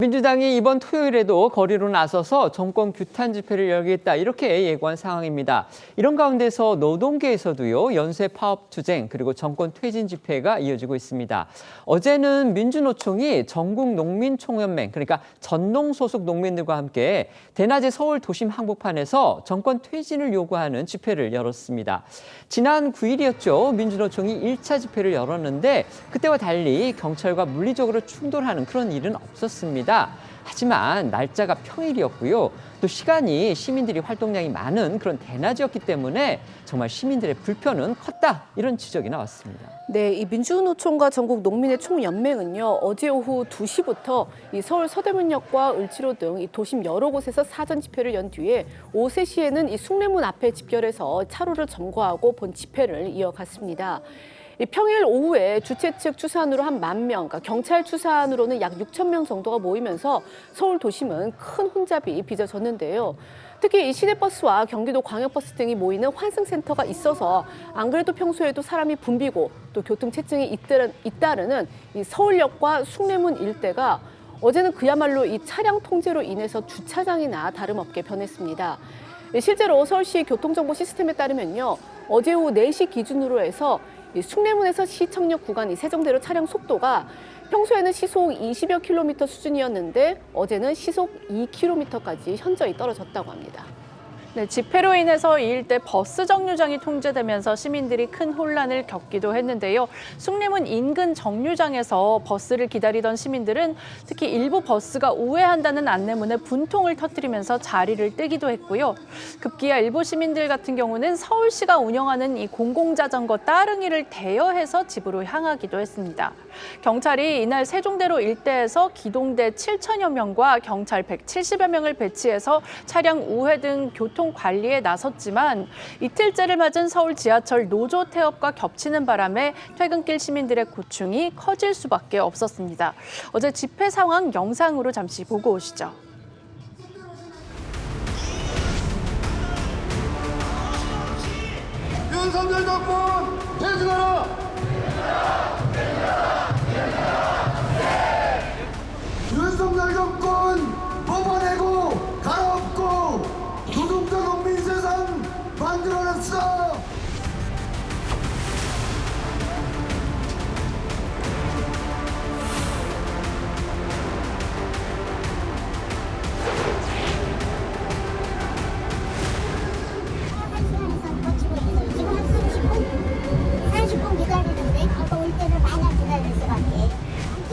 민주당이 이번 토요일에도 거리로 나서서 정권 규탄 집회를 열겠다 이렇게 예고한 상황입니다. 이런 가운데서 노동계에서도요, 연쇄 파업 투쟁 그리고 정권 퇴진 집회가 이어지고 있습니다. 어제는 민주노총이 전국농민총연맹 그러니까 전농 소속 농민들과 함께 대낮에 서울 도심 한복판에서 정권 퇴진을 요구하는 집회를 열었습니다. 지난 9일이었죠. 민주노총이 1차 집회를 열었는데 그때와 달리 경찰과 물리적으로 충돌하는 그런 일은 없었습니다. 하지만 날짜가 평일이었고요. 또 시간이 시민들이 활동량이 많은 그런 대낮이었기 때문에 정말 시민들의 불편은 컸다. 이런 지적이 나왔습니다. 네, 이 민주노총과 전국 농민의 총연맹은요, 어제 오후 2시부터 이 서울 서대문역과 을지로 등 이 도심 여러 곳에서 사전 집회를 연 뒤에 오후 3시에는 이 숭례문 앞에 집결해서 차로를 점거하고 본 집회를 이어갔습니다. 평일 오후에 주최 측 추산으로 한 10,000명, 그러니까 경찰 추산으로는 약 6,000명 정도가 모이면서 서울 도심은 큰 혼잡이 빚어졌는데요. 특히 이 시내버스와 경기도 광역버스 등이 모이는 환승센터가 있어서 안 그래도 평소에도 사람이 붐비고 또 교통체증이 잇따르는 이 서울역과 숭례문 일대가 어제는 그야말로 이 차량 통제로 인해서 주차장이나 다름없게 변했습니다. 실제로 서울시 교통정보 시스템에 따르면요, 어제 오후 4시 기준으로 해서 숭례문에서 시청역 구간 이 세종대로 차량 속도가 평소에는 시속 20여 킬로미터 수준이었는데 어제는 시속 2km까지 현저히 떨어졌다고 합니다. 네, 집회로 인해서 이 일대 버스 정류장이 통제되면서 시민들이 큰 혼란을 겪기도 했는데요. 숭례문 인근 정류장에서 버스를 기다리던 시민들은 특히 일부 버스가 우회한다는 안내문에 분통을 터뜨리면서 자리를 뜨기도 했고요. 급기야 일부 시민들 같은 경우는 서울시가 운영하는 이 공공자전거 따릉이를 대여해서 집으로 향하기도 했습니다. 경찰이 이날 세종대로 일대에서 기동대 7,000여 명과 경찰 170여 명을 배치해서 차량 우회 등 교통 관리에 나섰지만 이틀째를 맞은 서울 지하철 노조 태업과 겹치는 바람에 퇴근길 시민들의 고충이 커질 수밖에 없었습니다. 어제 집회 상황 영상으로 잠시 보고 오시죠. 윤석열 정권 퇴진하라! 윤석열 정권 뽑아내고 갈아엎고 노동자 농민 세상 만들어냈어!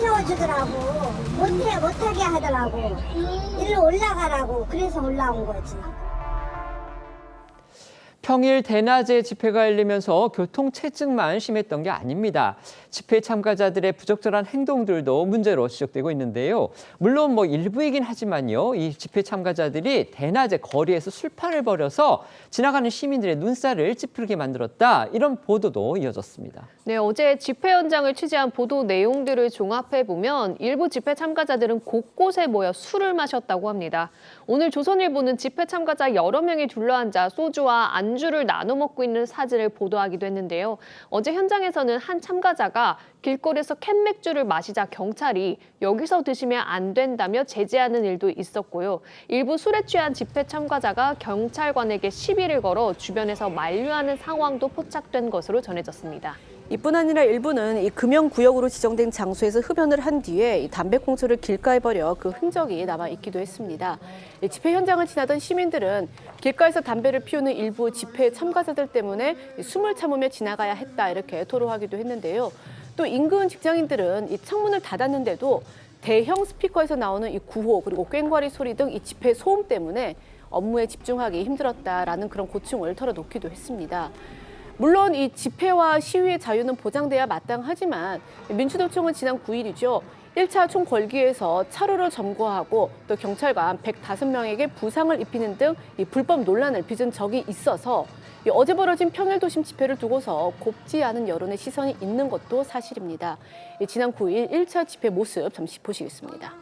태워주더라고. 못하게 하더라고. 일로 올라가라고. 그래서 올라온 거지. 평일 대낮에 집회가 열리면서 교통체증만 심했던 게 아닙니다. 집회 참가자들의 부적절한 행동들도 문제로 지적되고 있는데요. 물론 일부이긴 하지만요. 이 집회 참가자들이 대낮에 거리에서 술판을 벌여서 지나가는 시민들의 눈살을 찌푸리게 만들었다. 이런 보도도 이어졌습니다. 네, 어제 집회 현장을 취재한 보도 내용들을 종합해보면 일부 집회 참가자들은 곳곳에 모여 술을 마셨다고 합니다. 오늘 조선일보는 집회 참가자 여러 명이 둘러앉아 소주와 안주를 나눠 먹고 있는 사진을 보도하기도 했는데요. 어제 현장에서는 한 참가자가 길거리에서 캔맥주를 마시자 경찰이 여기서 드시면 안 된다며 제지하는 일도 있었고요. 일부 술에 취한 집회 참가자가 경찰관에게 시비를 걸어 주변에서 만류하는 상황도 포착된 것으로 전해졌습니다. 이뿐 아니라 일부는 이 금연구역으로 지정된 장소에서 흡연을 한 뒤에 이 담배꽁초를 길가에 버려 그 흔적이 남아 있기도 했습니다. 집회 현장을 지나던 시민들은 길가에서 담배를 피우는 일부 집회 참가자들 때문에 숨을 참으며 지나가야 했다 이렇게 토로하기도 했는데요. 또 인근 직장인들은 이 창문을 닫았는데도 대형 스피커에서 나오는 이 구호 그리고 꽹과리 소리 등 이 집회 소음 때문에 업무에 집중하기 힘들었다라는 그런 고충을 털어놓기도 했습니다. 물론 이 집회와 시위의 자유는 보장돼야 마땅하지만 민주노총은 지난 9일이죠. 1차 총궐기에서 차로를 점거하고 또 경찰관 105명에게 부상을 입히는 등 이 불법 논란을 빚은 적이 있어서 어제 벌어진 평일 도심 집회를 두고서 곱지 않은 여론의 시선이 있는 것도 사실입니다. 지난 9일 1차 집회 모습 잠시 보시겠습니다.